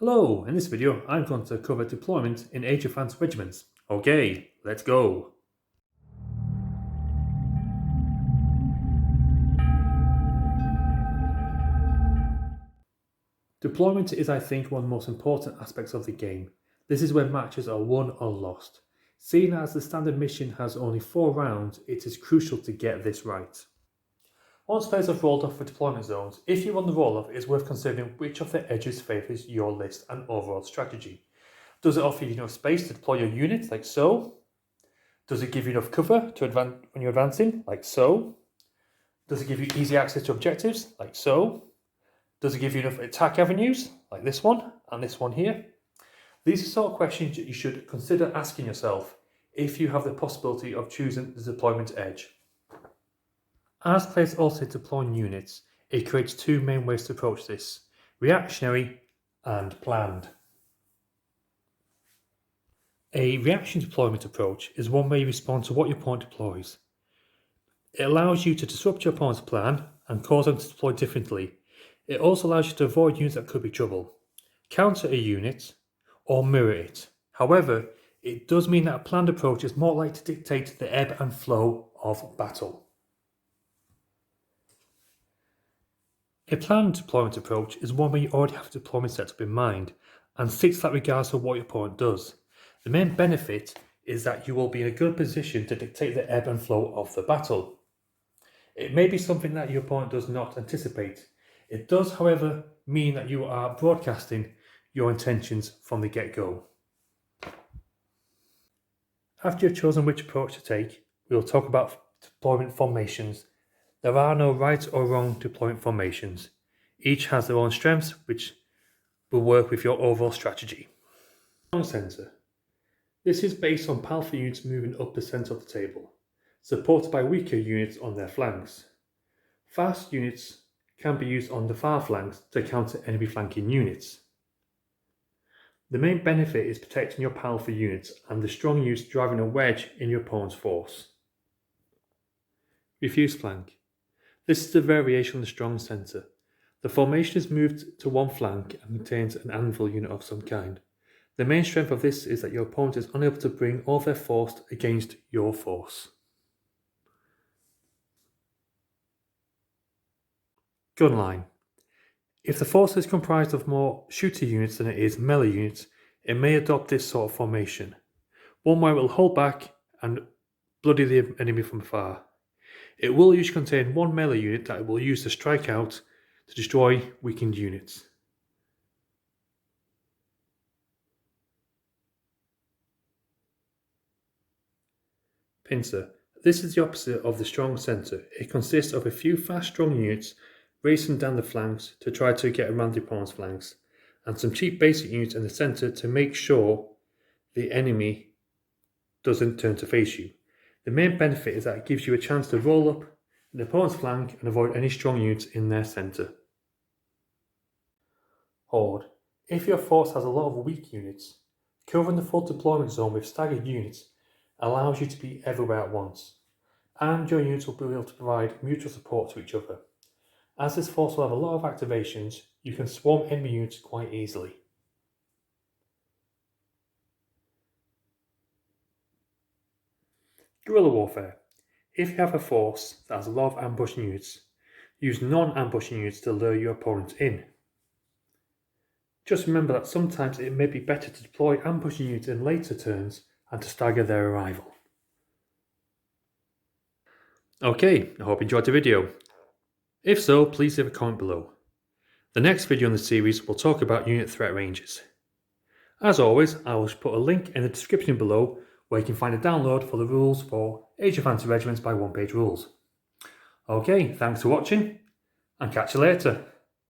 Hello, in this video I'm going to cover deployment in Age of Fantasy Regiments. Okay, let's go. Deployment is, I think, one of the most important aspects of the game. This is where matches are won or lost. Seeing as the standard mission has only 4 rounds, it is crucial to get this right. Once players have rolled off for deployment zones, if you run the roll-off, it is worth considering which of the edges favours your list and overall strategy. Does it offer you enough space to deploy your units, like so? Does it give you enough cover to advance when you're advancing, like so? Does it give you easy access to objectives, like so? Does it give you enough attack avenues, like this one and this one here? These are sort of questions that you should consider asking yourself if you have the possibility of choosing the deployment edge. As players also deploy units, it creates 2 main ways to approach this: reactionary and planned. A reaction deployment approach is one where you respond to what your opponent deploys. It allows you to disrupt your opponent's plan and cause them to deploy differently. It also allows you to avoid units that could be trouble, counter a unit, or mirror it. However, it does mean that a planned approach is more likely to dictate the ebb and flow of battle. A planned deployment approach is one where you already have a deployment set up in mind and stick to that regardless of what your opponent does. The main benefit is that you will be in a good position to dictate the ebb and flow of the battle. It may be something that your opponent does not anticipate. It does, however, mean that you are broadcasting your intentions from the get-go. After you've chosen which approach to take, we will talk about deployment formations. There are no right or wrong deployment formations. Each has their own strengths, which will work with your overall strategy. Strong centre. This is based on powerful units moving up the centre of the table, supported by weaker units on their flanks. Fast units can be used on the far flanks to counter enemy flanking units. The main benefit is protecting your powerful units and the strong units driving a wedge in your opponent's force. Refuse flank. This is a variation on the strong centre. The formation is moved to one flank and contains an anvil unit of some kind. The main strength of this is that your opponent is unable to bring all their force against your force. Gun line. If the force is comprised of more shooter units than it is melee units, it may adopt this sort of formation. One where it will hold back and bloody the enemy from afar. It will usually contain one melee unit that it will use to strike out to destroy weakened units. Pincer. This is the opposite of the strong centre. It consists of a few fast strong units racing down the flanks to try to get around the opponent's flanks, and some cheap basic units in the centre to make sure the enemy doesn't turn to face you. The main benefit is that it gives you a chance to roll up the opponent's flank and avoid any strong units in their centre. Horde. If your force has a lot of weak units, covering the full deployment zone with staggered units allows you to be everywhere at once, and your units will be able to provide mutual support to each other. As this force will have a lot of activations, you can swarm enemy units quite easily. Guerrilla warfare. If you have a force that has a lot of ambushing units, use non-ambushing units to lure your opponent in. Just remember that sometimes it may be better to deploy ambushing units in later turns and to stagger their arrival. Okay, I hope you enjoyed the video. If so, please leave a comment below. The next video in the series will talk about unit threat ranges. As always, I will put a link in the description below where you can find a download for the rules for Age of Fantasy Regiments by One Page Rules. Okay, thanks for watching and catch you later.